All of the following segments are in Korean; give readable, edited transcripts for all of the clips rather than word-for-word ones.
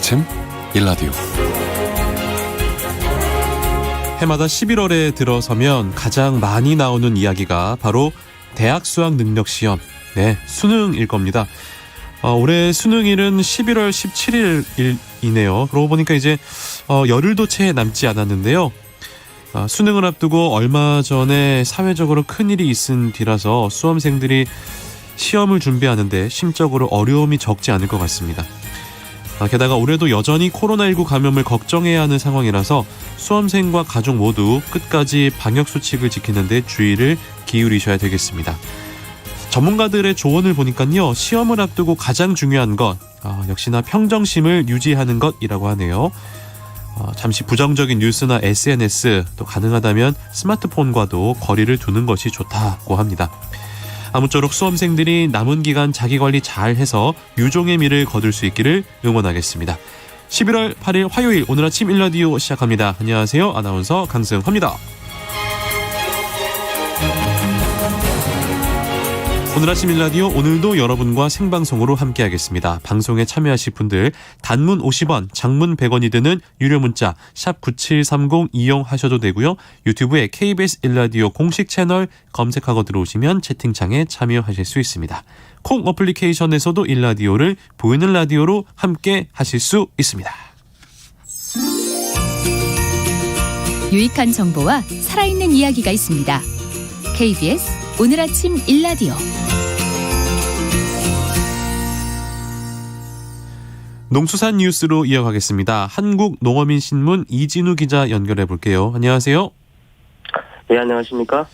아침 일라디오. 해마다 11월에 들어서면 가장 많이 나오는 이야기가 바로 대학 수학 능력 시험, 수능일 겁니다. 올해 수능일은 11월 17일이네요. 그러고 보니까 이제 열흘도 채 남지 않았는데요. 수능을 앞두고 얼마 전에 사회적으로 큰일이 있은 뒤라서 수험생들이 시험을 준비하는데 심적으로 어려움이 적지 않을 것 같습니다. 게다가 올해도 여전히 코로나19 감염을 걱정해야 하는 상황이라서 수험생과 가족 모두 끝까지 방역수칙을 지키는 데 주의를 기울이셔야 되겠습니다. 전문가들의 조언을 보니까요, 시험을 앞두고 가장 중요한 것, 역시나 평정심을 유지하는 것이라고 하네요. 잠시 부정적인 뉴스나 SNS, 또 가능하다면 스마트폰과도 거리를 두는 것이 좋다고 합니다. 아무쪼록 수험생들이 남은 기간 자기관리 잘해서 유종의 미를 거둘 수 있기를 응원하겠습니다. 11월 8일 화요일 오늘 아침 일라디오 시작합니다. 안녕하세요. 아나운서 강승호입니다. 오늘 아침 일라디오 오늘도 여러분과 생방송으로 함께하겠습니다. 방송에 참여하실 분들 단문 50원, 장문 100원이 드는 유료 문자 샵 9730 이용하셔도 되고요. 유튜브에 KBS 일라디오 공식 채널 검색하고 들어오시면 채팅창에 참여하실 수 있습니다. 콩 어플리케이션에서도 일라디오를 보이는 라디오로 함께 하실 수 있습니다. 유익한 정보와 살아있는 이야기가 있습니다. KBS 오늘 아침 일라디오. 농수산 뉴스로 이어가겠습니다. 한국농어민신문 이진우 기자 연결해 볼게요. 안녕하세요. 네, 안녕하십니까?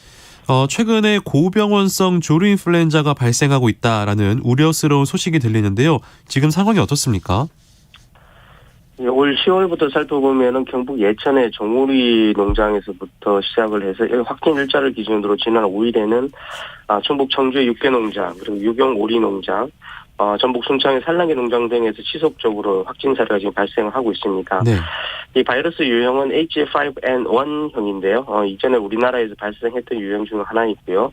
최근에 고병원성 조류인플루엔자가 발생하고 있다라는 우려스러운 소식이 들리는데요. 지금 상황이 어떻습니까? 올 10월부터 살펴보면은 경북 예천의 종오리 농장에서부터 시작을 해서 확진 일자를 기준으로 지난 5일에는 충북 청주의 육개 농장, 그리고 유경 오리 농장, 전북 순창의 산란개 농장 등에서 지속적으로 확진 사례가 지금 발생을 하고 있습니다. 네. 이 바이러스 유형은 H5N1형인데요. 이전에 우리나라에서 발생했던 유형 중 하나이고요.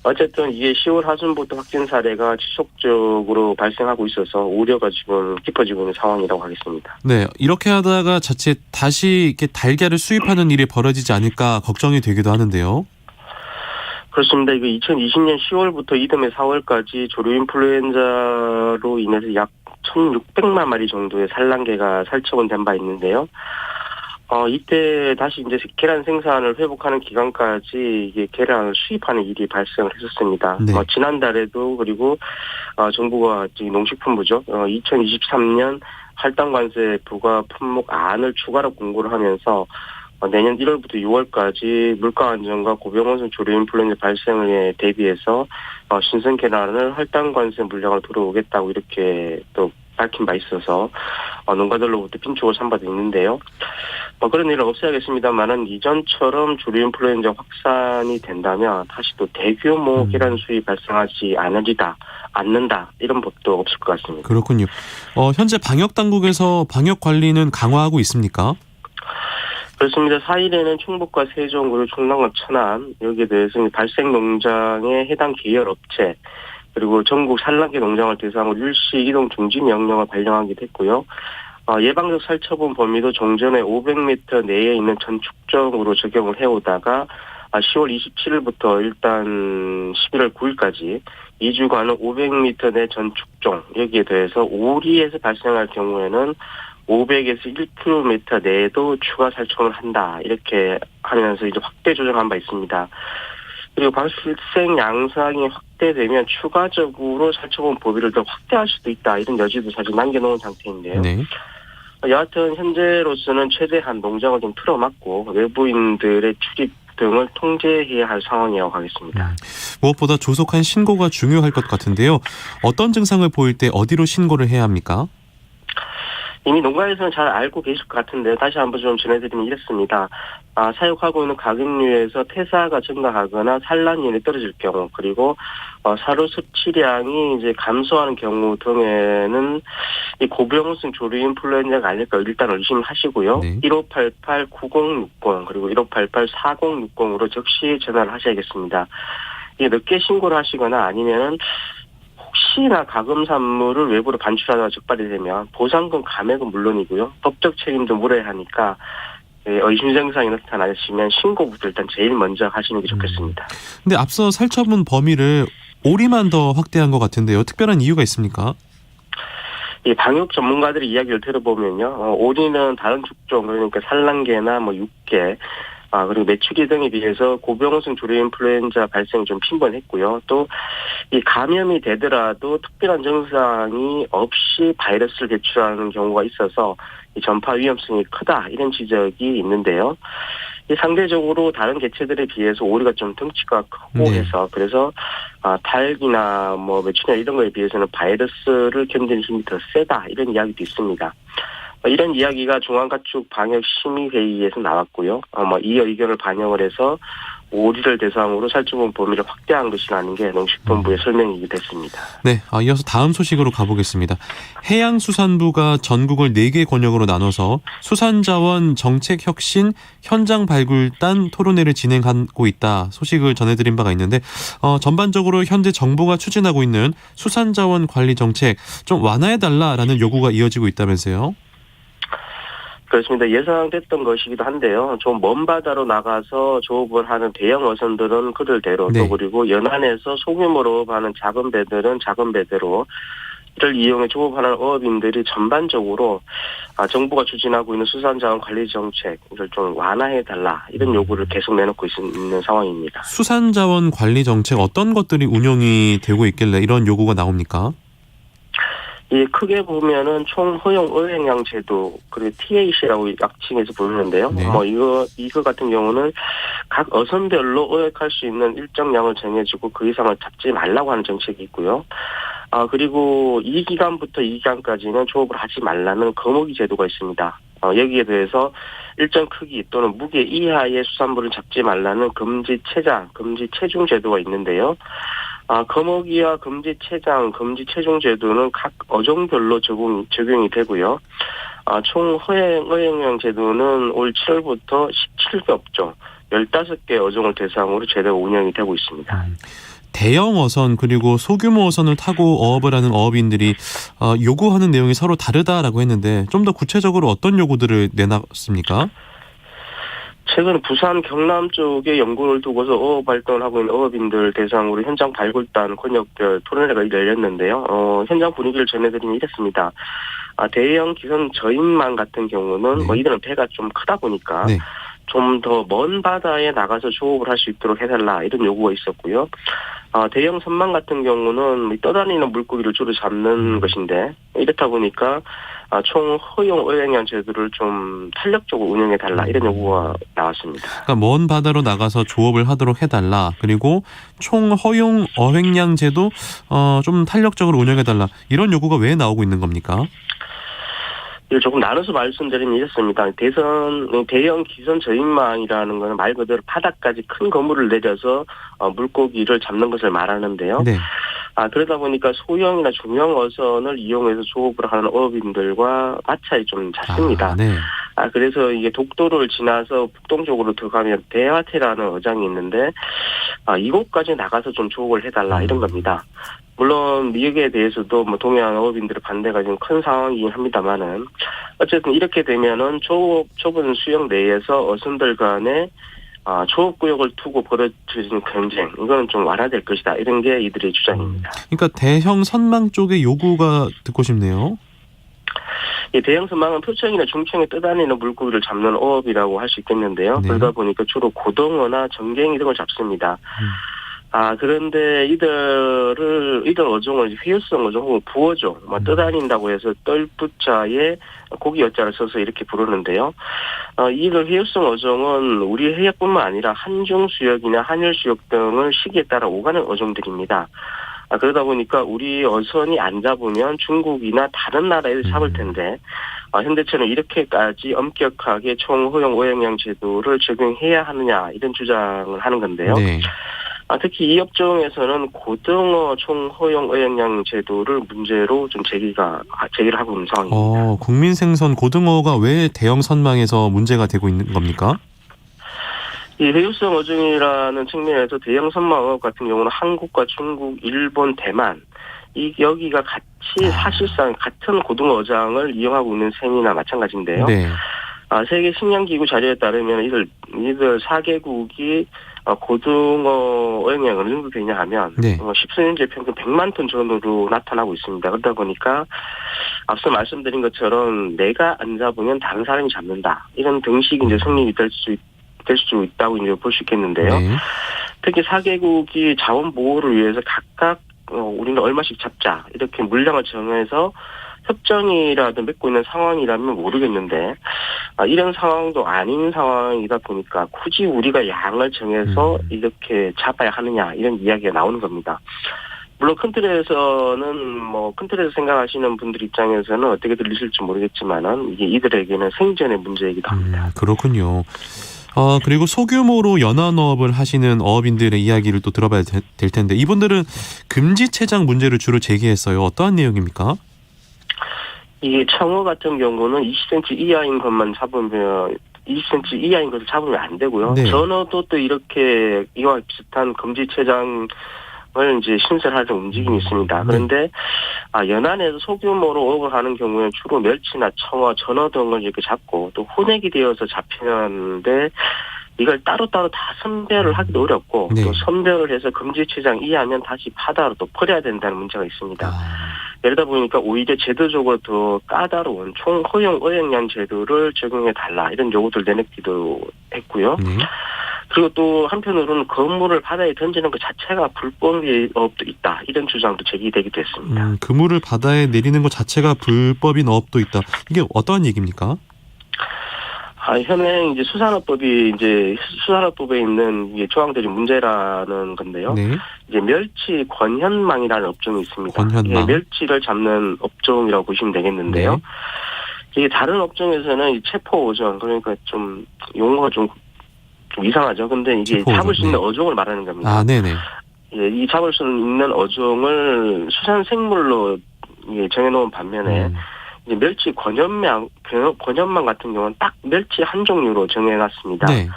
어쨌든 이게 10월 하순부터 확진 사례가 지속적으로 발생하고 있어서 우려가 지금 깊어지고 있는 상황이라고 하겠습니다. 네, 이렇게 하다가 자칫 다시 이렇게 달걀을 수입하는 일이 벌어지지 않을까 걱정이 되기도 하는데요. 그렇습니다. 이거 2020년 10월부터 이듬해 4월까지 조류인플루엔자로 인해서 약 1,600만 마리 정도의 산란개가 살처분 된 바 있는데요. 이때 다시 이제 계란 생산을 회복하는 기간까지 이게 계란을 수입하는 일이 발생을 했었습니다. 네. 지난달에도 그리고 정부가 농식품부죠. 2023년 할당 관세 부과 품목 안을 추가로 공고를 하면서 내년 1월부터 6월까지 물가 안정과 고병원성 조류인플루엔자 발생에 대비해서 신선 계란을 할당 관세 물량을 들어오겠다고 이렇게 또 밝힌 바 있어서 농가들로부터 빈축을 산 바도 있는데요. 그런 일은 없어야겠습니다만은 이전처럼 조류인플루엔자 확산이 된다면 다시 또 대규모 계란 수입 발생하지 않는다 이런 법도 없을 것 같습니다. 그렇군요. 현재 방역 당국에서 방역 관리는 강화하고 있습니까? 그렇습니다. 4일에는 충북과 세종 그리고 충남과 천안 여기에 대해서 발생 농장의 해당 계열 업체 그리고 전국 산란개 농장을 대상으로 일시 이동 중지 명령을 발령하기도 했고요. 예방적 살처분 범위도 종전에 500m 내에 있는 전축정으로 적용을 해오다가 10월 27일부터 일단 11월 9일까지 2주간은 500m 내 전축종 여기에 대해서 오리에서 발생할 경우에는 500에서 1km 내에도 추가 살처분을 한다. 이렇게 하면서 이제 확대 조정한 바 있습니다. 그리고 발생 양상이 확대되면 추가적으로 살처분 범위를 더 확대할 수도 있다. 이런 여지도 사실 남겨놓은 상태인데요. 네. 여하튼 현재로서는 최대한 농장을 좀 틀어막고 외부인들의 출입 등을 통제해야 할 상황이라고 하겠습니다. 무엇보다 조속한 신고가 중요할 것 같은데요. 어떤 증상을 보일 때 어디로 신고를 해야 합니까? 이미 농가에서는 잘 알고 계실 것 같은데 다시 한번 좀 전해드리면 이렇습니다. 사육하고 있는 가격류에서 태사가 증가하거나 산란율이 떨어질 경우 그리고 사료 섭취량이 이제 감소하는 경우 등에는 이 고병원성 조류인플루엔자가 아닐까 일단 의심하시고요. 네. 1588-9060 그리고 1588-4060으로 즉시 전화를 하셔야겠습니다. 이게 늦게 신고를 하시거나 아니면은 혹시나 가금 산물을 외부로 반출하다가 적발이 되면 보상금 감액은 물론이고요. 법적 책임도 물어야 하니까 의심 증상이 나타나시면 신고부터 일단 제일 먼저 하시는 게 좋겠습니다. 근데 앞서 살처분 범위를 오리만 더 확대한 것 같은데요. 특별한 이유가 있습니까? 이 방역 전문가들의 이야기를 들어보면요, 오리는 다른 축종 그러니까 산란개나 뭐 육개, 그리고 메추리 등에 비해서 고병원성 조류인플루엔자 발생이 좀 빈번했고요. 또 이 감염이 되더라도 특별한 증상이 없이 바이러스를 배출하는 경우가 있어서 이 전파 위험성이 크다 이런 지적이 있는데요. 이 상대적으로 다른 개체들에 비해서 오리가 좀 덩치가 크고 해서 그래서 닭이나 뭐 메추리나 이런 거에 비해서는 바이러스를 견디는 힘이 더 세다 이런 이야기도 있습니다. 이런 이야기가 중앙가축 방역심의회의에서 나왔고요. 이 의견을 반영을 해서 오리를 대상으로 살처분 범위를 확대한 것이라는 게 농식품부의 설명이 됐습니다. 네, 이어서 다음 소식으로 가보겠습니다. 해양수산부가 전국을 4개 권역으로 나눠서 수산자원 정책혁신 현장 발굴단 토론회를 진행하고 있다 소식을 전해드린 바가 있는데 전반적으로 현재 정부가 추진하고 있는 수산자원 관리 정책 좀 완화해달라라는 요구가 이어지고 있다면서요? 그렇습니다. 예상됐던 것이기도 한데요. 좀 먼 바다로 나가서 조업을 하는 대형 어선들은 그들대로 또 그리고 연안에서 소규모로 하는 작은 배들은 작은 배대로 이를 이용해 조업하는 어업인들이 전반적으로 정부가 추진하고 있는 수산자원 관리 정책을 좀 완화해달라 이런 요구를 계속 내놓고 있는 상황입니다. 수산자원 관리 정책 어떤 것들이 운영이 되고 있길래 이런 요구가 나옵니까? 크게 보면은 총 허용 어획량 제도 그리고 TAC라고 약칭해서 부르는데요. 네. 이거 같은 경우는 각 어선별로 어획할 수 있는 일정량을 정해주고 그 이상을 잡지 말라고 하는 정책이 있고요. 그리고 이 기간부터 이 기간까지는 조업을 하지 말라는 거목이 제도가 있습니다. 여기에 대해서 일정 크기 또는 무게 이하의 수산물을 잡지 말라는 금지 체장, 금지 체중 제도가 있는데요. 거목이와 금지 체장, 금지 체중 제도는 각 어종별로 적용이 되고요. 총 어획량 제도는 올 7월부터 17개 업종, 15개 어종을 대상으로 제도가 운영이 되고 있습니다. 대형 어선 그리고 소규모 어선을 타고 어업을 하는 어업인들이 요구하는 내용이 서로 다르다라고 했는데 좀 더 구체적으로 어떤 요구들을 내놨습니까? 최근 부산 경남 쪽에 연구를 두고서 어업 활동을 하고 있는 어업인들 대상으로 현장 발굴단 권역별 토론회가 열렸는데요. 현장 분위기를 전해드리면 이랬습니다. 대형 기선 저인망 같은 경우는 이들은 배가 좀 크다 보니까 좀 더 먼 바다에 나가서 조업을 할 수 있도록 해달라 이런 요구가 있었고요. 대형 선망 같은 경우는 떠다니는 물고기를 주로 잡는 것인데 이렇다 보니까 총 허용 어획량 제도를 좀 탄력적으로 운영해달라 이런 요구가 나왔습니다. 그러니까 먼 바다로 나가서 조업을 하도록 해달라. 그리고 총 허용 어획량 제도 좀 탄력적으로 운영해달라. 이런 요구가 왜 나오고 있는 겁니까? 조금 나눠서 말씀드리면 이렇습니다. 대형 기선 저인망이라는 것은 말 그대로 바닥까지 큰 거물을 내려서 물고기를 잡는 것을 말하는데요. 네. 그러다 보니까 소형이나 중형 어선을 이용해서 조업을 하는 어업인들과 마찰이 좀 잦습니다. 네. 그래서 이게 독도를 지나서 북동쪽으로 들어가면 대화태라는 어장이 있는데 이곳까지 나가서 좀 조업을 해달라 이런 겁니다. 물론 미역에 대해서도 동해안 어업인들의 반대가 좀 큰 상황이긴 합니다만은 어쨌든 이렇게 되면은 좁은 수영 내에서 어선들 간에 조업 구역을 두고 벌어지는 경쟁 이거는 좀 완화될 것이다 이런 게 이들의 주장입니다. 그러니까 대형 선망 쪽의 요구가 듣고 싶네요. 이 대형 선망은 표청이나 중청에 떠다니는 물고기를 잡는 어업이라고 할 수 있겠는데요. 그러다 보니까 주로 고등어나 정갱이 등을 잡습니다. 그런데 이들 어종을 회유성 어종 혹은 부어종, 떠다닌다고 해서 떨부자에 고기 여자를 써서 이렇게 부르는데요. 이들 회유성 어종은 우리 해역뿐만 아니라 한중 수역이나 한일 수역 등을 시기에 따라 오가는 어종들입니다. 그러다 보니까 우리 어선이 안 잡으면 중국이나 다른 나라에서 잡을 텐데, 현대처럼 이렇게까지 엄격하게 총 허용 어획량 제도를 적용해야 하느냐 이런 주장을 하는 건데요. 네. 특히 이 업종에서는 고등어 총 허용 어획량 제도를 문제로 좀 제기를 하고 있는 상황입니다. 국민 생선 고등어가 왜 대형 선망에서 문제가 되고 있는 겁니까? 이 회유성 어종이라는 측면에서 대형 선망 어업 같은 경우는 한국과 중국, 일본, 대만 여기가 같이 사실상 같은 고등어장을 이용하고 있는 셈이나 마찬가지인데요. 네. 세계 식량기구 자료에 따르면 이들 4개국이 고등어 어획량이 어느 정도 되냐 하면 네. 10수년째 평균 100만 톤 정도로 나타나고 있습니다. 그러다 보니까 앞서 말씀드린 것처럼 내가 안 잡으면 다른 사람이 잡는다. 이런 등식이 이제 성립이 될 수 있다고 이제 볼 수 있겠는데요. 네. 특히 4개국이 자원 보호를 위해서 각각 우리는 얼마씩 잡자 이렇게 물량을 정해서 협정이라도 맺고 있는 상황이라면 모르겠는데 이런 상황도 아닌 상황이다 보니까 굳이 우리가 양을 정해서 이렇게 잡아야 하느냐 이런 이야기가 나오는 겁니다. 물론 큰 틀에서는 큰 틀에서 생각하시는 분들 입장에서는 어떻게 들리실지 모르겠지만은 이게 이들에게는 생존의 문제이기도 합니다. 그렇군요. 그리고 소규모로 연안어업을 하시는 어업인들의 이야기를 또 들어봐야 될 텐데 이분들은 금지체장 문제를 주로 제기했어요. 어떠한 내용입니까? 이게 청어 같은 경우는 20cm 이하인 것만 잡으면 20cm 이하인 것을 잡으면 안 되고요. 네. 전어도 또 이렇게 이와 비슷한 금지체장을 이제 신설하는 움직임이 있습니다. 그런데 연안에서 소규모로 어업을 하는 경우에는 주로 멸치나 청어, 전어 등을 이렇게 잡고 또 혼액이 되어서 잡히는데 이걸 따로따로 다 선별을 하기도 어렵고 네. 또 선별을 해서 금지체장 이하면 다시 바다로 또 버려야 된다는 문제가 있습니다. 이러다 보니까 오히려 제도적으로 더 까다로운 총허용 어획량 제도를 적용해달라 이런 요구들 내놓기도 했고요. 네. 그리고 또 한편으로는 건물을 바다에 던지는 것 자체가 불법이 있다 이런 주장도 제기되기도 했습니다. 그물을 바다에 내리는 것 자체가 불법인 어업도 있다. 이게 어떠한 얘기입니까? 현행 이제 수산업법에 있는 이게 조항들이 문제라는 건데요. 네. 이제 멸치 권현망이라는 업종이 있습니다. 권현망. 이게 멸치를 잡는 업종이라고 보시면 되겠는데요. 네. 이게 다른 업종에서는 이 체포 어종 그러니까 좀 용어가 좀 이상하죠. 근데 이게 체포 잡을 어종, 수 있는 네. 어종을 말하는 겁니다. 네네. 이 잡을 수 있는 어종을 수산생물로 정해놓은 반면에 이제 멸치 권현망 같은 경우는 딱 멸치 한 종류로 정해놨습니다. 네.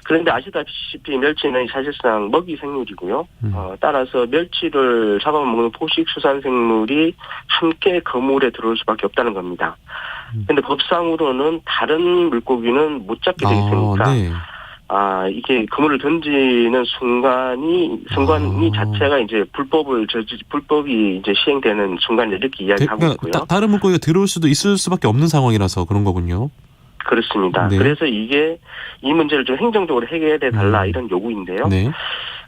그런데 아시다시피 멸치는 사실상 먹이 생물이고요. 따라서 멸치를 잡아먹는 포식 수산생물이 함께 그물에 들어올 수밖에 없다는 겁니다. 그런데 법상으로는 다른 물고기는 못 잡게 되어 있으니까 네. 이게 그물을 던지는 순간이 자체가 이제 불법이 이제 시행되는 순간을 이렇게 이야기하고 있고요. 다른 물고기가 들어올 수도 있을 수밖에 없는 상황이라서 그런 거군요. 그렇습니다. 네. 그래서 이 문제를 좀 행정적으로 해결해 달라 이런 요구인데요. 네.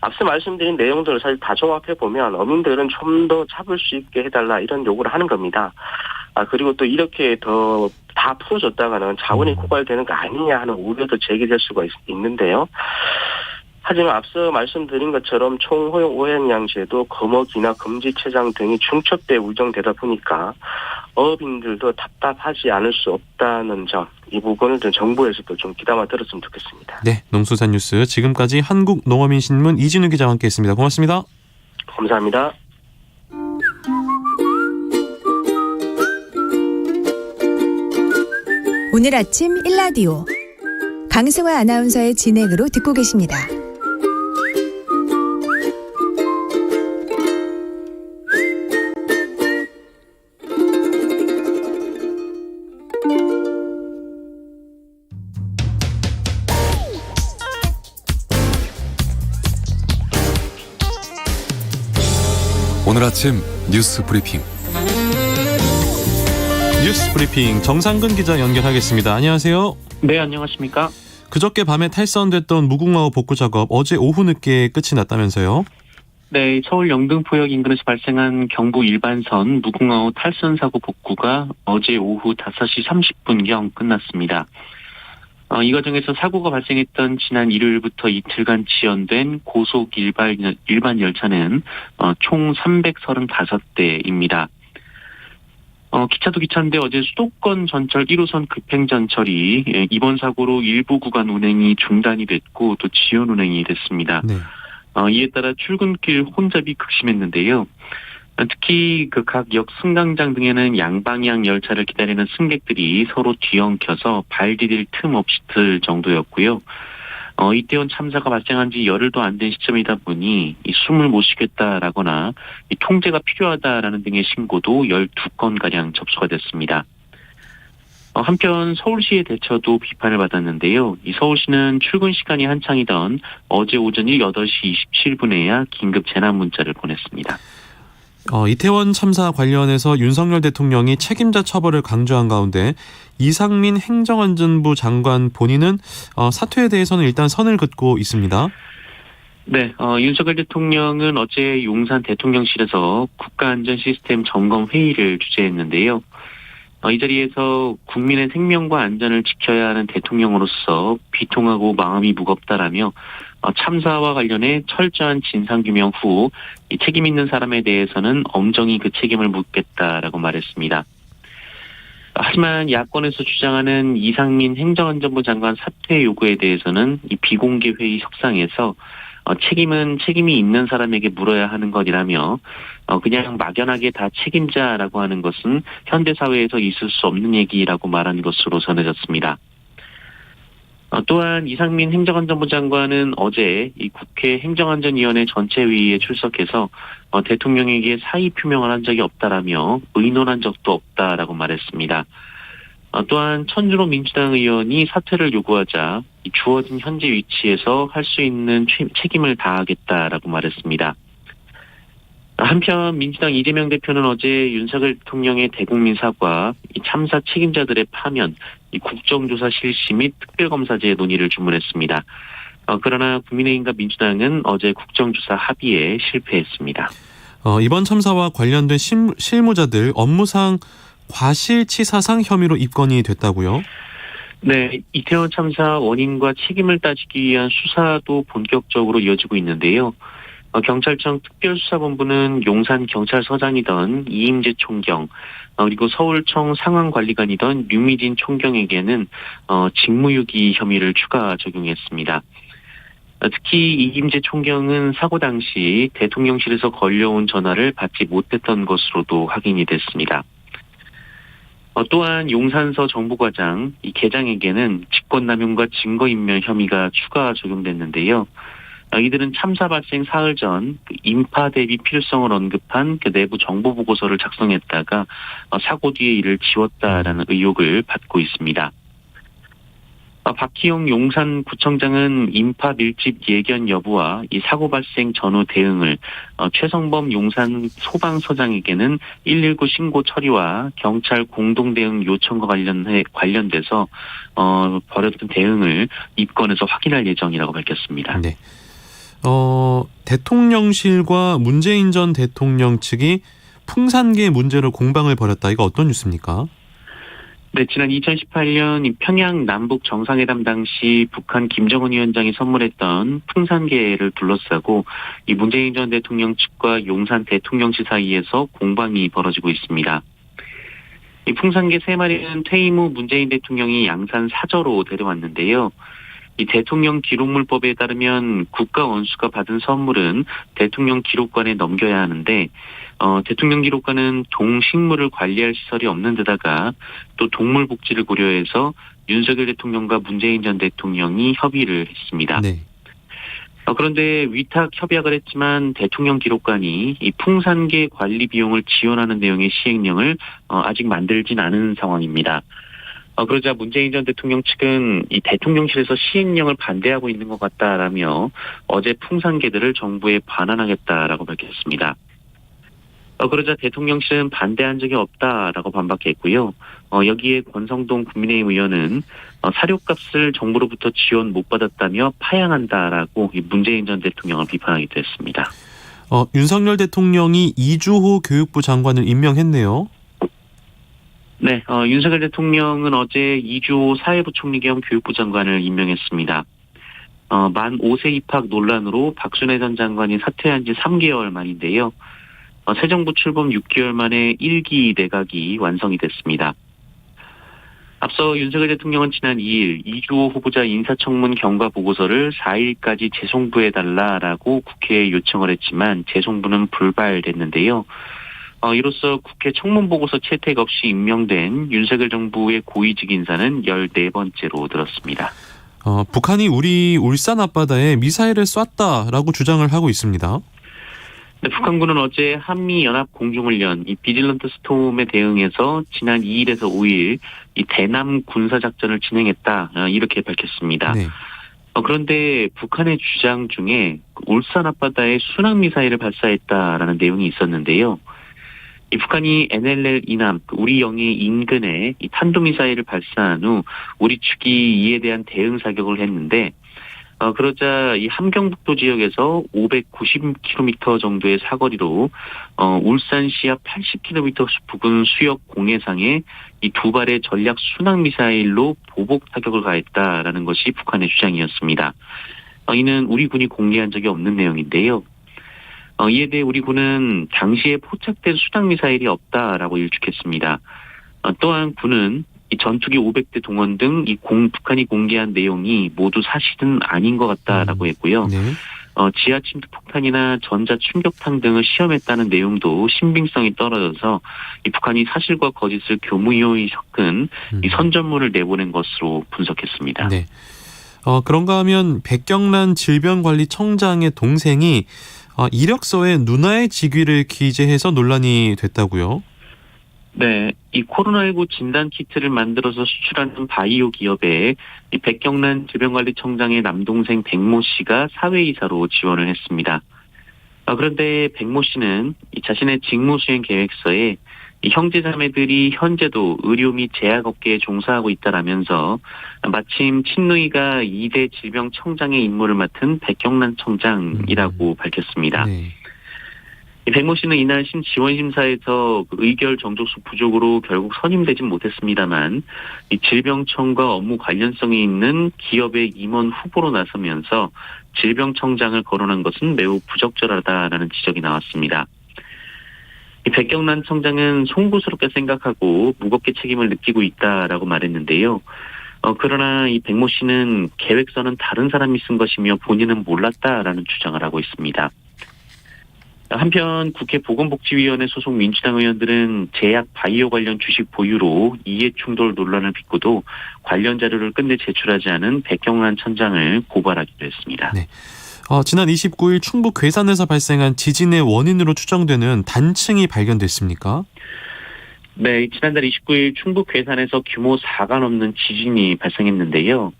앞서 말씀드린 내용들을 사실 다 종합해 보면 어민들은 좀 더 잡을 수 있게 해달라 이런 요구를 하는 겁니다. 그리고 또 이렇게 다 풀어줬다가는 자원이 고갈되는 거 아니냐 하는 우려도 제기될 수가 있는데요. 하지만 앞서 말씀드린 것처럼 총허용 어획량 제도, 거먹이나 금지체장 등이 중첩돼 운영되다 보니까 어업인들도 답답하지 않을 수 없다는 점, 이 부분을 좀 정부에서도 좀 귀담아 들었으면 좋겠습니다. 네, 농수산 뉴스 지금까지 한국농어민신문 이진우 기자와 함께했습니다. 고맙습니다. 감사합니다. 오늘 아침 일라디오 강승화 아나운서의 진행으로 듣고 계십니다. 오늘 아침 뉴스 브리핑. 뉴스 브리핑 정상근 기자 연결하겠습니다. 안녕하세요. 네, 안녕하십니까? 그저께 밤에 탈선됐던 무궁화호 복구 작업 어제 오후 늦게 끝이 났다면서요? 네, 서울 영등포역 인근에서 발생한 경부 일반선 무궁화호 탈선 사고 복구가 어제 오후 5시 30분경 끝났습니다. 이 과정에서 사고가 발생했던 지난 일요일부터 이틀간 지연된 고속 일반 열차는 총 335대입니다. 기차도 기차인데 어제 수도권 전철 1호선 급행전철이 이번 사고로 일부 구간 운행이 중단이 됐고 또 지연 운행이 됐습니다. 네. 이에 따라 출근길 혼잡이 극심했는데요. 특히 그 각 역 승강장 등에는 양방향 열차를 기다리는 승객들이 서로 뒤엉켜서 발 디딜 틈 없이 틀 정도였고요. 이태원 참사가 발생한 지 열흘도 안 된 시점이다 보니 이 숨을 못 쉬겠다라거나 이 통제가 필요하다라는 등의 신고도 12건가량 접수가 됐습니다. 한편 서울시의 대처도 비판을 받았는데요. 이 서울시는 출근 시간이 한창이던 어제 오전 8시 27분에야 긴급 재난 문자를 보냈습니다. 이태원 참사 관련해서 윤석열 대통령이 책임자 처벌을 강조한 가운데 이상민 행정안전부 장관 본인은 사퇴에 대해서는 일단 선을 긋고 있습니다. 네, 윤석열 대통령은 어제 용산 대통령실에서 국가안전시스템 점검 회의를 주재했는데요. 이 자리에서 국민의 생명과 안전을 지켜야 하는 대통령으로서 비통하고 마음이 무겁다라며 참사와 관련해 철저한 진상규명 후 이 책임 있는 사람에 대해서는 엄정히 그 책임을 묻겠다라고 말했습니다. 하지만 야권에서 주장하는 이상민 행정안전부 장관 사퇴 요구에 대해서는 이 비공개 회의 협상에서 책임은 책임이 있는 사람에게 물어야 하는 것이라며 그냥 막연하게 다 책임자라고 하는 것은 현대사회에서 있을 수 없는 얘기라고 말한 것으로 전해졌습니다. 또한 이상민 행정안전부 장관은 어제 이 국회 행정안전위원회 전체 회의에 출석해서 대통령에게 사의 표명을 한 적이 없다라며 의논한 적도 없다라고 말했습니다. 또한 천준호 민주당 의원이 사퇴를 요구하자 주어진 현재 위치에서 할 수 있는 책임을 다하겠다라고 말했습니다. 한편 민주당 이재명 대표는 어제 윤석열 대통령의 대국민 사과, 이 참사 책임자들의 파면, 이 국정조사 실시 및 특별검사제 논의를 주문했습니다. 그러나 국민의힘과 민주당은 어제 국정조사 합의에 실패했습니다. 이번 참사와 관련된 실무자들 업무상 과실치사상 혐의로 입건이 됐다고요? 네, 이태원 참사 원인과 책임을 따지기 위한 수사도 본격적으로 이어지고 있는데요. 경찰청 특별수사본부는 용산 경찰서장이던 이임재 총경, 그리고 서울청 상황관리관이던 류미진 총경에게는 직무유기 혐의를 추가 적용했습니다. 특히 이임재 총경은 사고 당시 대통령실에서 걸려온 전화를 받지 못했던 것으로도 확인이 됐습니다. 또한 용산서 정보과장 이 계장에게는 직권남용과 증거인멸 혐의가 추가 적용됐는데요. 이들은 참사 발생 사흘 전 인파 대비 필요성을 언급한 그 내부 정보 보고서를 작성했다가 사고 뒤에 이를 지웠다라는 의혹을 받고 있습니다. 박희용 용산구청장은 인파 밀집 예견 여부와 이 사고 발생 전후 대응을, 최성범 용산 소방서장에게는 119 신고 처리와 경찰 공동 대응 요청과 관련돼서 벌였던 대응을 입건해서 확인할 예정이라고 밝혔습니다. 네. 대통령실과 문재인 전 대통령 측이 풍산계 문제로 공방을 벌였다. 이거 어떤 뉴스입니까? 네, 지난 2018년 평양 남북 정상회담 당시 북한 김정은 위원장이 선물했던 풍산계를 둘러싸고 이 문재인 전 대통령 측과 용산 대통령실 사이에서 공방이 벌어지고 있습니다. 이 풍산계 3마리는 퇴임 후 문재인 대통령이 양산 사저로 데려왔는데요. 이 대통령 기록물법에 따르면 국가 원수가 받은 선물은 대통령 기록관에 넘겨야 하는데 대통령 기록관은 동식물을 관리할 시설이 없는 데다가 또 동물 복지를 고려해서 윤석열 대통령과 문재인 전 대통령이 협의를 했습니다. 네. 그런데 위탁 협약을 했지만 대통령 기록관이 이 풍산계 관리 비용을 지원하는 내용의 시행령을 아직 만들진 않은 상황입니다. 그러자 문재인 전 대통령 측은 이 대통령실에서 시행령을 반대하고 있는 것 같다라며 어제 풍산계들을 정부에 반환하겠다라고 밝혔습니다. 그러자 대통령실은 반대한 적이 없다라고 반박했고요. 여기에 권성동 국민의힘 의원은 사료값을 정부로부터 지원 못 받았다며 파양한다라고 문재인 전 대통령을 비판하기도 했습니다. 윤석열 대통령이 이주호 교육부 장관을 임명했네요. 네, 윤석열 대통령은 어제 이주호 사회부 총리 겸 교육부 장관을 임명했습니다. 만 5세 입학 논란으로 박순애 전 장관이 사퇴한 지 3개월 만인데요. 새 정부 출범 6개월 만에 1기 내각이 완성이 됐습니다. 앞서 윤석열 대통령은 지난 2일 이주호 후보자 인사청문 경과 보고서를 4일까지 재송부해달라라고 국회에 요청을 했지만 재송부는 불발됐는데요. 이로써 국회 청문보고서 채택 없이 임명된 윤석열 정부의 고위직 인사는 14번째로 들었습니다. 북한이 우리 울산 앞바다에 미사일을 쐈다라고 주장을 하고 있습니다. 네, 북한군은 어제 한미연합공중훈련 이 비질런트 스톰에 대응해서 지난 2일에서 5일 이 대남 군사작전을 진행했다 이렇게 밝혔습니다. 네. 그런데 북한의 주장 중에 울산 앞바다에 순항미사일을 발사했다라는 내용이 있었는데요. 이 북한이 NLL 이남 우리 영해 인근에 이 탄도미사일을 발사한 후 우리 측이 이에 대한 대응 사격을 했는데 그러자 이 함경북도 지역에서 590km 정도의 사거리로 울산시 앞 80km 부근 수역 공해상에 이 두 발의 전략 순항 미사일로 보복 타격을 가했다라는 것이 북한의 주장이었습니다. 이는 우리 군이 공개한 적이 없는 내용인데요. 이에 대해 우리 군은 당시에 포착된 순항 미사일이 없다라고 일축했습니다. 또한 군은 이 전투기 500대 동원 등 북한이 공개한 내용이 모두 사실은 아닌 것 같다라고 했고요. 네. 지하 침투 폭탄이나 전자 충격탄 등을 시험했다는 내용도 신빙성이 떨어져서 이 북한이 사실과 거짓을 교무요히 섞은 이 선전물을 내보낸 것으로 분석했습니다. 네. 그런가 하면 백경란 질병관리청장의 동생이 이력서에 누나의 직위를 기재해서 논란이 됐다고요? 네, 이 코로나19 진단 키트를 만들어서 수출하는 바이오 기업에 이 백경란 질병관리청장의 남동생 백모 씨가 사회이사로 지원을 했습니다. 그런데 백모 씨는 이 자신의 직무수행 계획서에 이 형제자매들이 현재도 의료 및 제약업계에 종사하고 있다라면서 마침 친누이가 2대 질병청장의 임무를 맡은 백경란 청장이라고 밝혔습니다. 네. 백모 씨는 이날 지원심사에서 의결 정족수 부족으로 결국 선임되진 못했습니다만 이 질병청과 업무 관련성이 있는 기업의 임원 후보로 나서면서 질병청장을 거론한 것은 매우 부적절하다라는 지적이 나왔습니다. 이 백경란 청장은 송구스럽게 생각하고 무겁게 책임을 느끼고 있다라고 말했는데요. 그러나 이 백모 씨는 계획서는 다른 사람이 쓴 것이며 본인은 몰랐다라는 주장을 하고 있습니다. 한편 국회 보건복지위원회 소속 민주당 의원들은 제약 바이오 관련 주식 보유로 이해충돌 논란을 빚고도 관련 자료를 끝내 제출하지 않은 백경란 천장을 고발하기로 했습니다. 네. 지난 29일 충북 괴산에서 발생한 지진의 원인으로 추정되는 단층이 발견됐습니까? 네, 지난달 29일 충북 괴산에서 규모 4가 넘는 지진이 발생했는데요.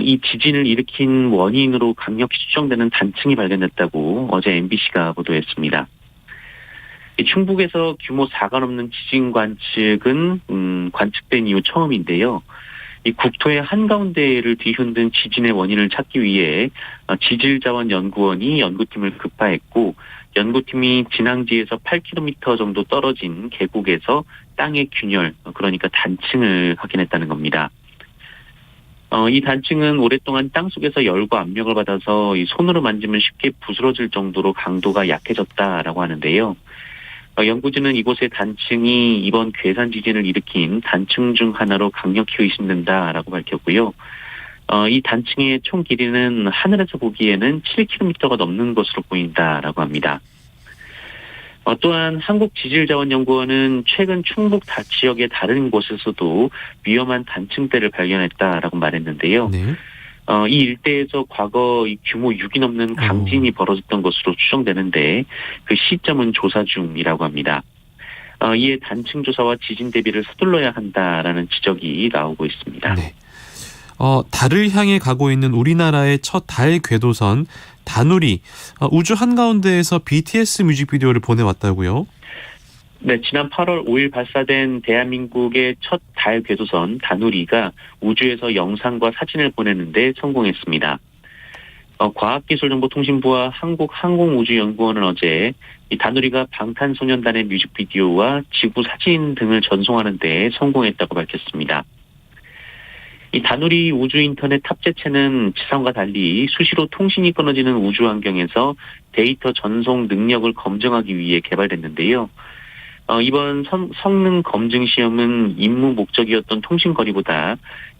이 지진을 일으킨 원인으로 강력히 추정되는 단층이 발견됐다고 어제 MBC가 보도했습니다. 충북에서 규모 4가 넘는 지진 관측은 관측된 이후 처음인데요. 이 국토의 한가운데를 뒤흔든 지진의 원인을 찾기 위해 지질자원연구원이 연구팀을 급파했고 연구팀이 진앙지에서 8km 정도 떨어진 계곡에서 땅의 균열, 그러니까 단층을 확인했다는 겁니다. 이 단층은 오랫동안 땅속에서 열과 압력을 받아서 이 손으로 만지면 쉽게 부스러질 정도로 강도가 약해졌다라고 하는데요. 연구진은 이곳의 단층이 이번 괴산 지진을 일으킨 단층 중 하나로 강력히 의심된다라고 밝혔고요. 이 단층의 총 길이는 하늘에서 보기에는 7km가 넘는 것으로 보인다라고 합니다. 또한 한국지질자원연구원은 최근 충북 지역의 다른 곳에서도 위험한 단층대를 발견했다라고 말했는데요. 네. 이 일대에서 과거 이 규모 6이 넘는 강진이 벌어졌던 것으로 추정되는데 그 시점은 조사 중이라고 합니다. 이에 단층 조사와 지진 대비를 서둘러야 한다라는 지적이 나오고 있습니다. 네. 달을 향해 가고 있는 우리나라의 첫 달 궤도선 다누리 우주 한가운데에서 BTS 뮤직비디오를 보내왔다고요? 네, 지난 8월 5일 발사된 대한민국의 첫 달 궤도선 다누리가 우주에서 영상과 사진을 보내는데 성공했습니다. 과학기술정보통신부와 한국항공우주연구원은 어제 이 다누리가 방탄소년단의 뮤직비디오와 지구 사진 등을 전송하는 데 성공했다고 밝혔습니다. 이 다누리 우주 인터넷 탑재체는 지상과 달리 수시로 통신이 끊어지는 우주 환경에서 데이터 전송 능력을 검증하기 위해 개발됐는데요. 이번 성능 검증 시험은 임무 목적이었던 통신 거리보다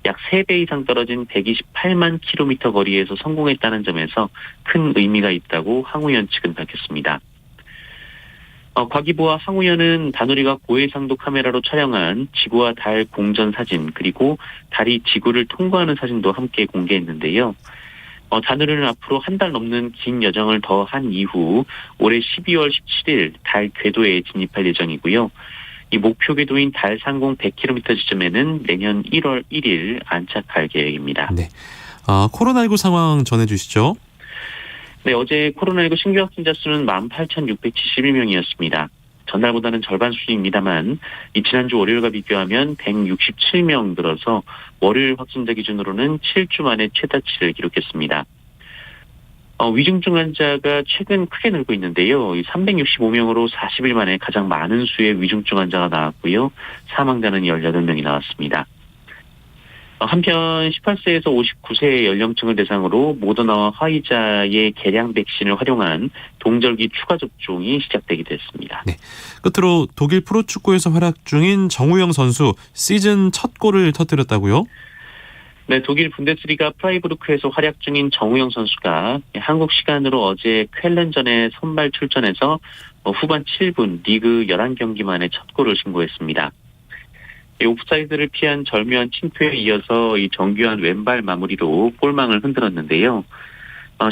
약 3배 이상 떨어진 128만 킬로미터 거리에서 성공했다는 점에서 큰 의미가 있다고 항우연 측은 밝혔습니다. 과기부와 항우연은 다누리가 고해상도 카메라로 촬영한 지구와 달 공전 사진 그리고 달이 지구를 통과하는 사진도 함께 공개했는데요. 다누리는 앞으로 한 달 넘는 긴 여정을 더 한 이후 올해 12월 17일 달 궤도에 진입할 예정이고요. 이 목표 궤도인 달 상공 100km 지점에는 내년 1월 1일 안착할 계획입니다. 네. 코로나19 상황 전해주시죠. 네, 어제 코로나19 신규 확진자 수는 18,671명이었습니다. 전날보다는 절반 수준입니다만 지난주 월요일과 비교하면 167명 늘어서 월요일 확진자 기준으로는 7주 만에 최다치를 기록했습니다. 위중증 환자가 최근 크게 늘고 있는데요. 365명으로 40일 만에 가장 많은 수의 위중증 환자가 나왔고요. 사망자는 18명이 나왔습니다. 한편 18세에서 59세 연령층을 대상으로 모더나와 화이자의 개량 백신을 활용한 동절기 추가 접종이 시작되기도 했습니다. 네. 끝으로 독일 프로축구에서 활약 중인 정우영 선수 시즌 첫 골을 터뜨렸다고요? 네, 독일 분데스리가 프라이부르크에서 활약 중인 정우영 선수가 한국 시간으로 어제 쾰른전에 선발 출전해서 후반 7분 리그 11경기 만에 첫 골을 신고했습니다. 오프사이드를 피한 절묘한 침투에 이어서 이 정교한 왼발 마무리로 골망을 흔들었는데요.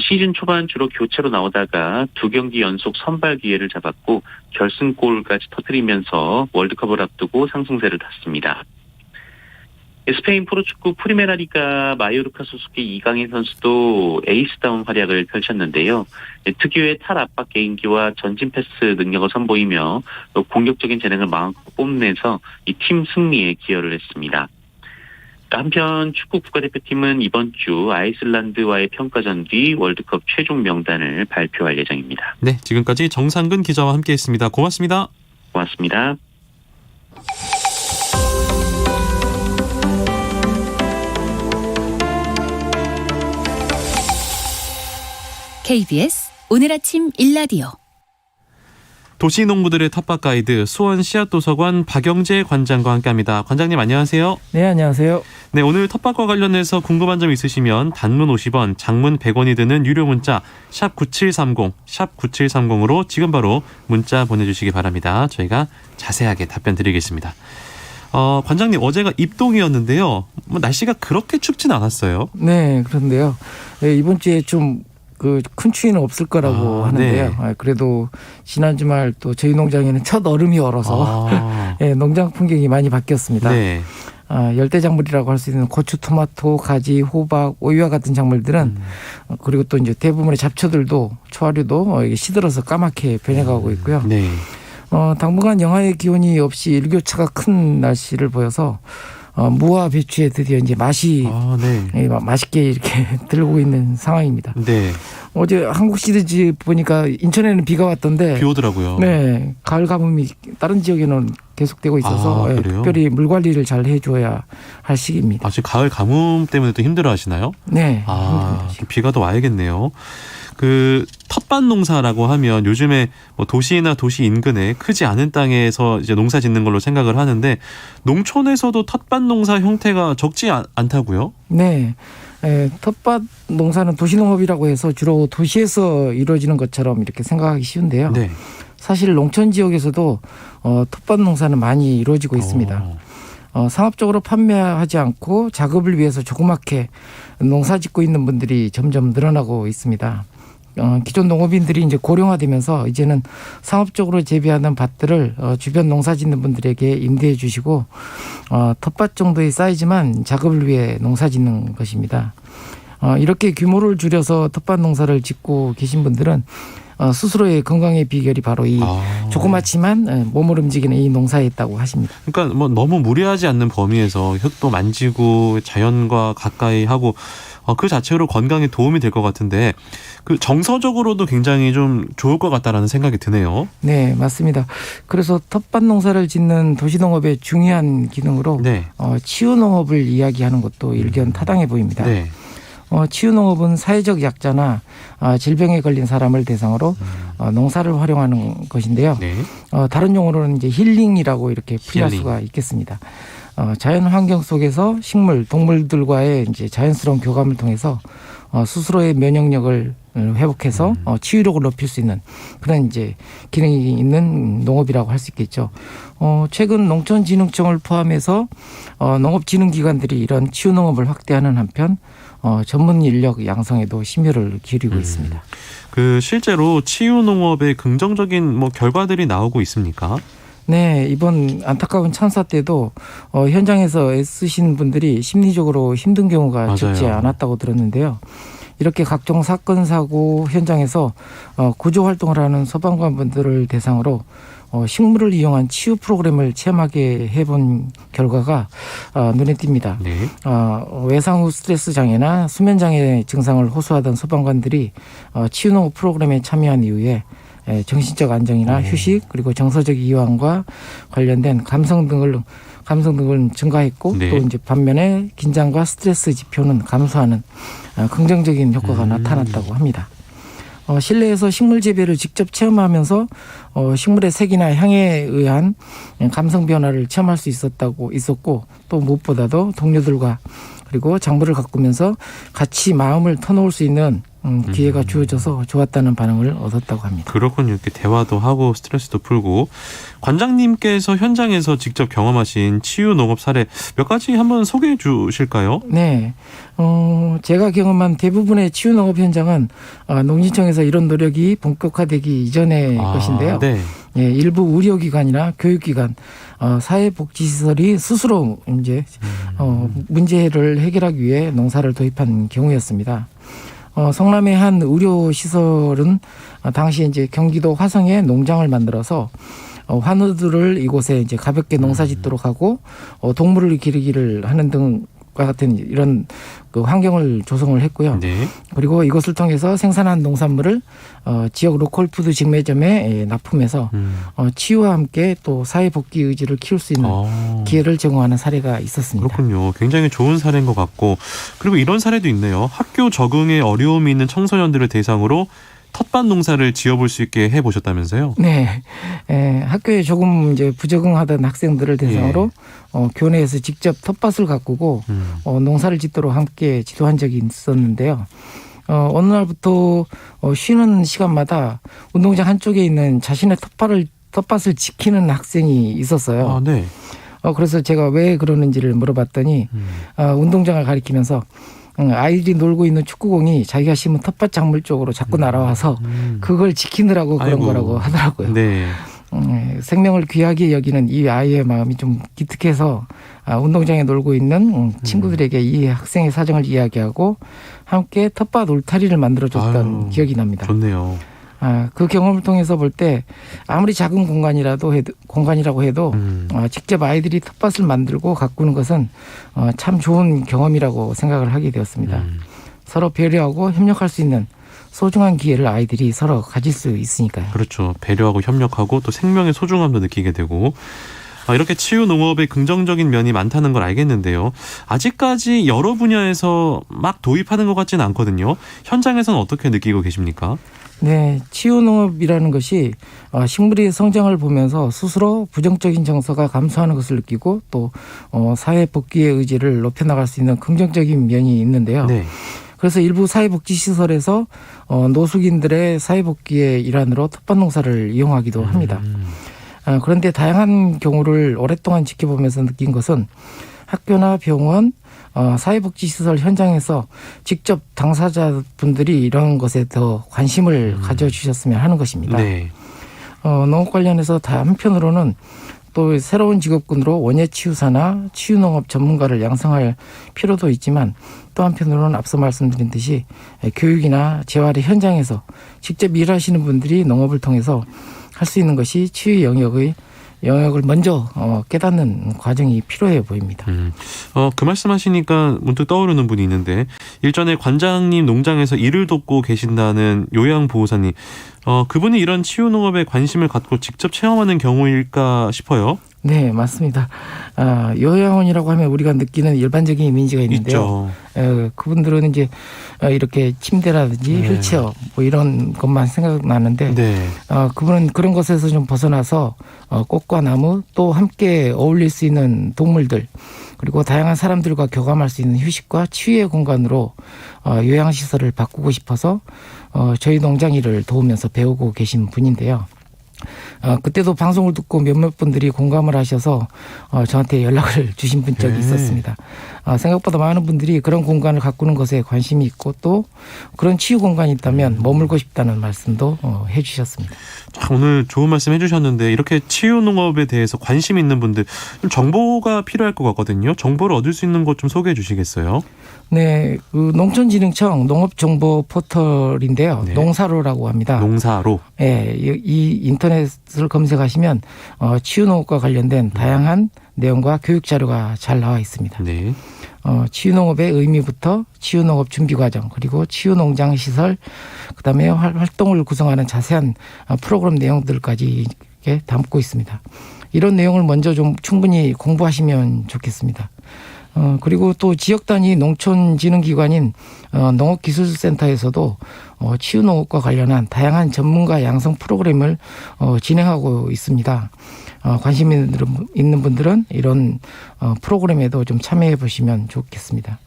시즌 초반 주로 교체로 나오다가 2경기 연속 선발 기회를 잡았고 결승골까지 터뜨리면서 월드컵을 앞두고 상승세를 탔습니다. 스페인 프로축구 프리메라리가 마요르카 소속의 이강인 선수도 에이스다운 활약을 펼쳤는데요. 특유의 탈압박 개인기와 전진 패스 능력을 선보이며 공격적인 재능을 마음껏 뽐내서 이 팀 승리에 기여를 했습니다. 한편 축구 국가대표팀은 이번 주 아이슬란드와의 평가전 뒤 월드컵 최종 명단을 발표할 예정입니다. 네, 지금까지 정상근 기자와 함께했습니다. 고맙습니다. 고맙습니다. KBS 오늘 아침 일라디오. 도시농부들의 텃밭 가이드 수원 씨앗도서관 박영재 관장과 함께합니다. 관장님 안녕하세요. 네, 안녕하세요. 네, 오늘 텃밭과 관련해서 궁금한 점 있으시면 단문 50원, 장문 100원이 드는 유료 문자 샵 9730, 샵 9730으로 지금 바로 문자 보내주시기 바랍니다. 저희가 자세하게 답변 드리겠습니다. 관장님 어제가 입동이었는데요. 날씨가 그렇게 춥진 않았어요. 네, 그런데요. 네, 이번 주에 좀 큰 추위는 없을 거라고 하는데요. 네. 그래도 지난 주말 또 저희 농장에는 첫 얼음이 얼어서 네, 농장 풍경이 많이 바뀌었습니다. 네. 열대작물이라고 할 수 있는 고추, 토마토, 가지, 호박, 오이와 같은 작물들은 그리고 또 이제 대부분의 잡초들도 초하류도 시들어서 까맣게 변해가고 있고요. 네. 당분간 영하의 기온이 없이 일교차가 큰 날씨를 보여서 무와 배추에 드디어 이제 맛이 맛있게 이렇게 들고 있는 상황입니다. 네. 어제 한국 시리즈 보니까 인천에는 비가 왔던데 비 오더라고요. 네, 가을 가뭄이 다른 지역에는 계속되고 있어서 특별히 물 관리를 잘 해줘야 할 시기입니다. 지금 가을 가뭄 때문에 또 힘들어하시나요? 네. 비가 더 와야겠네요. 텃밭 농사라고 하면 요즘에 도시나 도시 인근에 크지 않은 땅에서 이제 농사 짓는 걸로 생각을 하는데 농촌에서도 텃밭 농사 형태가 적지 않다고요? 네. 텃밭 농사는 도시농업이라고 해서 주로 도시에서 이루어지는 것처럼 이렇게 생각하기 쉬운데요. 네. 사실 농촌 지역에서도 텃밭 농사는 많이 이루어지고 있습니다. 상업적으로 판매하지 않고 작업을 위해서 조그맣게 농사 짓고 있는 분들이 점점 늘어나고 있습니다. 기존 농업인들이 이제 고령화되면서 이제는 상업적으로 재배하는 밭들을 주변 농사 짓는 분들에게 임대해 주시고 텃밭 정도의 사이즈만 작업을 위해 농사 짓는 것입니다. 이렇게 규모를 줄여서 텃밭 농사를 짓고 계신 분들은 스스로의 건강의 비결이 바로 이 조그맣지만 몸을 움직이는 이 농사에 있다고 하십니다. 그러니까 너무 무리하지 않는 범위에서 흙도 만지고 자연과 가까이 하고 그 자체로 건강에 도움이 될 것 같은데 정서적으로도 굉장히 좀 좋을 것 같다라는 생각이 드네요. 네, 맞습니다. 그래서 텃밭 농사를 짓는 도시농업의 중요한 기능으로 치유농업을 이야기하는 것도 일견 타당해 보입니다. 네. 치유농업은 사회적 약자나 질병에 걸린 사람을 대상으로 농사를 활용하는 것인데요. 네. 다른 용어로는 이제 힐링이라고 이렇게 풀이할 수가 있겠습니다. 자연 환경 속에서 식물, 동물들과의 이제 자연스러운 교감을 통해서 스스로의 면역력을 회복해서 치유력을 높일 수 있는 그런 이제 기능이 있는 농업이라고 할 수 있겠죠. 최근 농촌진흥청을 포함해서 농업진흥기관들이 이런 치유 농업을 확대하는 한편 전문 인력 양성에도 심혈을 기울이고 있습니다. 그 실제로 치유 농업의 긍정적인 뭐 결과들이 나오고 있습니까? 네, 이번 안타까운 참사 때도 현장에서 애쓰신 분들이 심리적으로 힘든 경우가 맞아요. 적지 않았다고 들었는데요. 이렇게 각종 사건 사고 현장에서 구조 활동을 하는 소방관분들을 대상으로 식물을 이용한 치유 프로그램을 체험하게 해본 결과가 눈에 띕니다. 네. 외상 후 스트레스 장애나 수면 장애 증상을 호소하던 소방관들이 치유 농업 프로그램에 참여한 이후에 정신적 안정이나 휴식 그리고 정서적 이완과 관련된 감성 등을 증가했고 네. 또 이제 반면에 긴장과 스트레스 지표는 감소하는 긍정적인 효과가 나타났다고 합니다. 실내에서 식물 재배를 직접 체험하면서 식물의 색이나 향에 의한 감성 변화를 체험할 수 있었고 또 무엇보다도 동료들과 그리고 작물을 가꾸면서 같이 마음을 터놓을 수 있는 기회가 주어져서 좋았다는 반응을 얻었다고 합니다. 그렇군요. 이렇게 대화도 하고 스트레스도 풀고. 관장님께서 현장에서 직접 경험하신 치유 농업 사례 몇 가지 한번 소개해 주실까요? 네. 제가 경험한 대부분의 치유 농업 현장은 농진청에서 이런 노력이 본격화되기 이전의 것인데요. 네. 예, 일부 의료기관이나 교육기관, 사회복지시설이 스스로 이제 문제를 해결하기 위해 농사를 도입한 경우였습니다. 성남의 한 의료시설은 당시 이제 경기도 화성에 농장을 만들어서 환우들을 이곳에 이제 가볍게 농사 짓도록 하고 동물을 기르기를 하는 등과 같은 이런 그 환경을 조성을 했고요. 네. 그리고 이것을 통해서 생산한 농산물을 지역 로컬푸드 직매점에 납품해서 치유와 함께 또 사회복귀 의지를 키울 수 있는 기회를 제공하는 사례가 있었습니다. 그렇군요. 굉장히 좋은 사례인 것 같고 그리고 이런 사례도 있네요. 학교 적응에 어려움이 있는 청소년들을 대상으로 텃밭 농사를 지어볼 수 있게 해보셨다면서요? 네, 학교에 조금 이제 부적응하던 학생들을 대상으로 교내에서 직접 텃밭을 가꾸고 농사를 짓도록 함께 지도한 적이 있었는데요. 어느 날부터 쉬는 시간마다 운동장 한쪽에 있는 자신의 텃밭을 지키는 학생이 있었어요. 아, 네. 그래서 제가 왜 그러는지를 물어봤더니 운동장을 가리키면서 아이들이 놀고 있는 축구공이 자기가 심은 텃밭 작물 쪽으로 자꾸 날아와서 그걸 지키느라고 그런 아이고. 거라고 하더라고요. 네. 생명을 귀하게 여기는 이 아이의 마음이 좀 기특해서 운동장에 놀고 있는 친구들에게 이 학생의 사정을 이야기하고 함께 텃밭 울타리를 만들어줬던 기억이 납니다. 좋네요. 그 경험을 통해서 볼 때 아무리 작은 공간이라고 해도 직접 아이들이 텃밭을 만들고 가꾸는 것은 참 좋은 경험이라고 생각을 하게 되었습니다. 서로 배려하고 협력할 수 있는 소중한 기회를 아이들이 서로 가질 수 있으니까요. 그렇죠. 배려하고 협력하고 또 생명의 소중함도 느끼게 되고 이렇게 치유 농업의 긍정적인 면이 많다는 걸 알겠는데요. 아직까지 여러 분야에서 막 도입하는 것 같지는 않거든요. 현장에서는 어떻게 느끼고 계십니까? 네, 치유농업이라는 것이 식물의 성장을 보면서 스스로 부정적인 정서가 감소하는 것을 느끼고 또 사회 복귀의 의지를 높여나갈 수 있는 긍정적인 면이 있는데요. 네. 그래서 일부 사회복지시설에서 노숙인들의 사회복귀의 일환으로 텃밭 농사를 이용하기도 합니다. 그런데 다양한 경우를 오랫동안 지켜보면서 느낀 것은 학교나 병원, 사회복지시설 현장에서 직접 당사자분들이 이런 것에 더 관심을 가져주셨으면 하는 것입니다. 네. 농업 관련해서 한편으로는 또 새로운 직업군으로 원예치유사나 치유농업 전문가를 양성할 필요도 있지만 또 한편으로는 앞서 말씀드린 듯이 교육이나 재활의 현장에서 직접 일하시는 분들이 농업을 통해서 할 수 있는 것이 치유 영역을 먼저 깨닫는 과정이 필요해 보입니다. 그 말씀하시니까 문득 떠오르는 분이 있는데 일전에 관장님 농장에서 일을 돕고 계신다는 요양보호사님, 그분이 이런 치유농업에 관심을 갖고 직접 체험하는 경우일까 싶어요. 네, 맞습니다. 요양원이라고 하면 우리가 느끼는 일반적인 이미지가 있는데요. 있죠. 그분들은 이제 이렇게 침대라든지 네. 휠체어 뭐 이런 것만 생각나는데 네. 그분은 그런 것에서 좀 벗어나서 꽃과 나무 또 함께 어울릴 수 있는 동물들 그리고 다양한 사람들과 교감할 수 있는 휴식과 치유의 공간으로 요양시설을 바꾸고 싶어서 저희 농장 일을 도우면서 배우고 계신 분인데요. 그때도 방송을 듣고 몇몇 분들이 공감을 하셔서 저한테 연락을 주신 분 적이 있었습니다. 생각보다 많은 분들이 그런 공간을 가꾸는 것에 관심이 있고 또 그런 치유 공간이 있다면 머물고 싶다는 말씀도 해주셨습니다. 자, 오늘 좋은 말씀 해주셨는데 이렇게 치유 농업에 대해서 관심 있는 분들 좀 정보가 필요할 것 같거든요. 정보를 얻을 수 있는 것 좀 소개해 주시겠어요? 네, 그 농촌진흥청 농업정보 포털인데요. 네. 농사로라고 합니다. 농사로. 네, 이 인터넷을 검색하시면 치유농업과 관련된 다양한 내용과 교육 자료가 잘 나와 있습니다. 네. 치유농업의 의미부터 치유농업 준비과정 그리고 치유농장 시설 그다음에 활동을 구성하는 자세한 프로그램 내용들까지 이렇게 담고 있습니다. 이런 내용을 먼저 좀 충분히 공부하시면 좋겠습니다. 그리고 또 지역 단위 농촌진흥기관인 농업기술센터에서도 치유농업과 관련한 다양한 전문가 양성 프로그램을 진행하고 있습니다. 관심 있는 분들은 이런 프로그램에도 좀 참여해 보시면 좋겠습니다.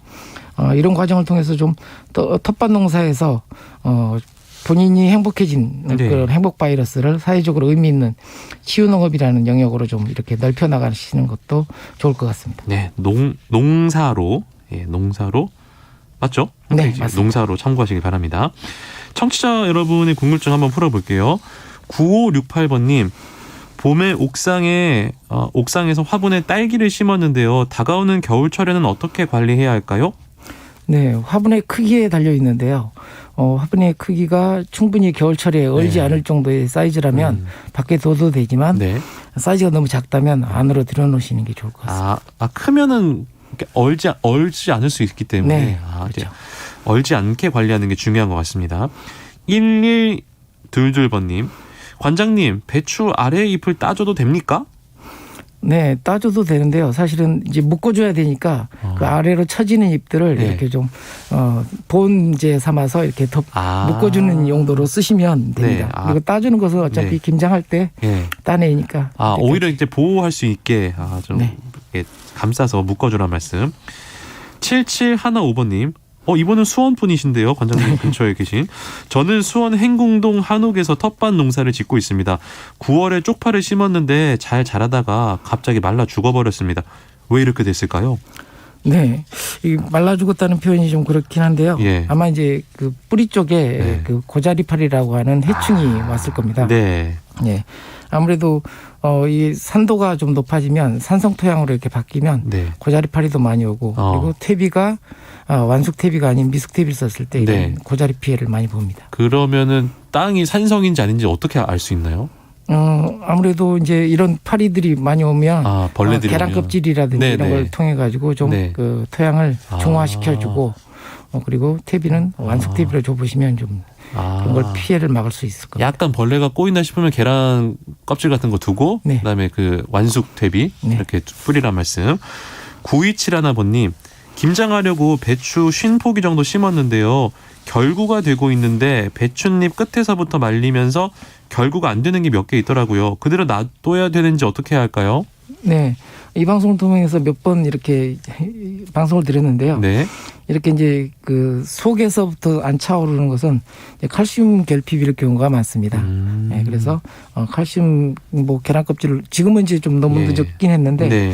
이런 과정을 통해서 좀 텃밭 농사에서 본인이 행복해진 네. 그런 행복 바이러스를 사회적으로 의미 있는 치유 농업이라는 영역으로 좀 이렇게 넓혀 나가시는 것도 좋을 것 같습니다. 네. 농사로. 예, 농사로. 맞죠? 네, 홈페이지 맞습니다. 농사로 참고하시기 바랍니다. 청취자 여러분의 궁금증 한번 풀어볼게요. 9568번님. 봄에 옥상에서 화분에 딸기를 심었는데요. 다가오는 겨울철에는 어떻게 관리해야 할까요? 네, 화분의 크기에 달려 있는데요. 화분의 크기가 충분히 겨울철에 얼지 네. 않을 정도의 사이즈라면 밖에 둬도 되지만 네. 사이즈가 너무 작다면 안으로 들여놓으시는 게 좋을 것 같습니다. 크면은 이렇게 얼지 않을 수 있기 때문에 네, 이제 그렇죠. 얼지 않게 관리하는 게 중요한 것 같습니다. 1122번님. 관장님, 배추 아래 잎을 따줘도 됩니까? 네, 따줘도 되는데요. 사실은 이제 묶어줘야 되니까 그 아래로 처지는 잎들을 네. 이렇게 좀 보온제 삼아서 이렇게 묶어주는 용도로 쓰시면 됩니다. 네. 그리고 따주는 것은 어차피 네. 김장할 때 예. 따내니까. 오히려 이제 보호할 수 있게 좀 네. 이렇게 감싸서 묶어주란 말씀. 7715번님. 이번은 수원 분이신데요. 관장님 근처에 계신. 저는 수원 행궁동 한옥에서 텃밭 농사를 짓고 있습니다. 9월에 쪽파를 심었는데 잘 자라다가 갑자기 말라 죽어버렸습니다. 왜 이렇게 됐을까요? 네, 이 말라 죽었다는 표현이 좀 그렇긴 한데요. 예. 아마 이제 그 뿌리 쪽에 네. 그 고자리파리라고 하는 해충이 왔을 겁니다. 네. 예. 아무래도 이 산도가 좀 높아지면 산성 토양으로 이렇게 바뀌면 네. 고자리파리도 많이 오고 그리고 퇴비가 완숙 퇴비가 아닌 미숙 퇴비를 썼을 때 이런 네. 고자리 피해를 많이 봅니다. 그러면은 땅이 산성인지 아닌지 어떻게 알 수 있나요? 아무래도 이제 이런 파리들이 많이 오면 벌레들이 계란 오면. 껍질이라든지 네, 이런 네. 걸 통해 가지고 좀 네. 그 토양을 중화시켜주고 그리고 퇴비는 완숙 퇴비를 줘보시면 좀 그런 걸 피해를 막을 수 있을 겁니다. 약간 벌레가 꼬인다 싶으면 계란 껍질 같은 거 두고 네. 그다음에 그 완숙 퇴비 네. 이렇게 뿌리란 말씀. 9271번님. 김장하려고 배추 50포기 정도 심었는데요. 결구가 되고 있는데 배춧잎 끝에서부터 말리면서 결구가 안 되는 게 몇 개 있더라고요. 그대로 놔둬야 되는지 어떻게 해야 할까요? 네. 이 방송을 통해서 몇 번 이렇게 방송을 드렸는데요. 네. 이렇게 이제 그 속에서부터 안 차오르는 것은 이제 칼슘 결핍일 경우가 많습니다. 네, 그래서 칼슘 계란 껍질을 지금은 이제 좀 너무 예. 늦었긴 했는데 네.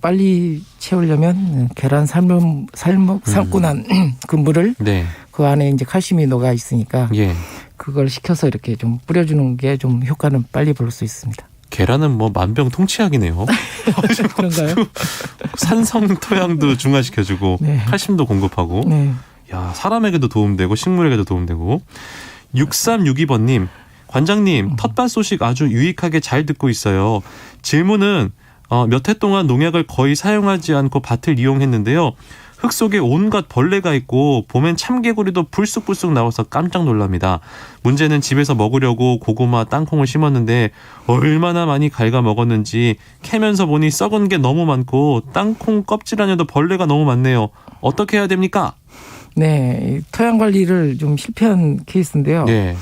빨리 채우려면 계란 삶고 난 그 물을 네. 그 안에 이제 칼슘이 녹아 있으니까 예. 그걸 식혀서 이렇게 좀 뿌려주는 게 좀 효과는 빨리 볼 수 있습니다. 계란은 만병통치약이네요. 그런가요? 산성 토양도 중화시켜주고 네. 칼슘도 공급하고. 네. 야, 사람에게도 도움되고 식물에게도 도움되고. 6362번님. 관장님, 텃밭 소식 아주 유익하게 잘 듣고 있어요. 질문은 몇 해 동안 농약을 거의 사용하지 않고 밭을 이용했는데요. 흙 속에 온갖 벌레가 있고 봄엔 참개구리도 불쑥불쑥 나와서 깜짝 놀랍니다. 문제는 집에서 먹으려고 고구마, 땅콩을 심었는데 얼마나 많이 갉아 먹었는지 캐면서 보니 썩은 게 너무 많고 땅콩 껍질 안에도 벌레가 너무 많네요. 어떻게 해야 됩니까? 네, 토양 관리를 좀 실패한 케이스인데요. 네.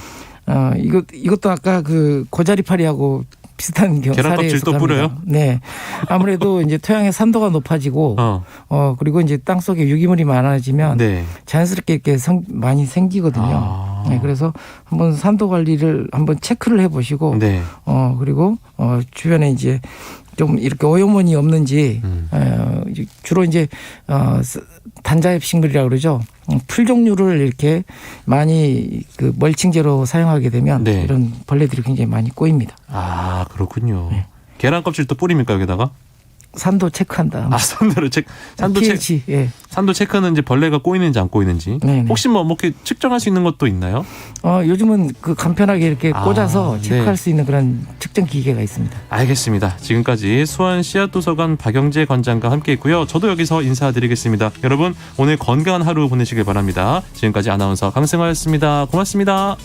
이것도 아까 그 고자리파리하고 비슷한 계란 사례에 껍질 또 속합니다. 뿌려요? 네. 아무래도 이제 토양의 산도가 높아지고 그리고 이제 땅 속에 유기물이 많아지면 네. 자연스럽게 이렇게 많이 생기거든요. 네, 그래서 한번 산도 관리를 한번 체크를 해보시고 네. 그리고 주변에 이제 좀 이렇게 오염원이 없는지 주로 이제 단자엽 싱글이라고 그러죠. 풀 종류를 이렇게 많이 그 멀칭제로 사용하게 되면 네. 이런 벌레들이 굉장히 많이 꼬입니다. 아, 그렇군요. 네. 계란 껍질 또 뿌립니까, 여기다가? 산도 체크한 다음. 산도 예. 산도 체크는 이제 벌레가 꼬이는지 안 꼬이는지. 네네. 혹시 뭐 이렇게 측정할 수 있는 것도 있나요? 요즘은 그 간편하게 이렇게 꽂아서 체크할 네. 수 있는 그런 측정 기계가 있습니다. 알겠습니다. 지금까지 수원 씨앗도서관 박영재 관장과 함께했고요. 저도 여기서 인사드리겠습니다. 여러분 오늘 건강한 하루 보내시길 바랍니다. 지금까지 아나운서 강승화였습니다. 고맙습니다.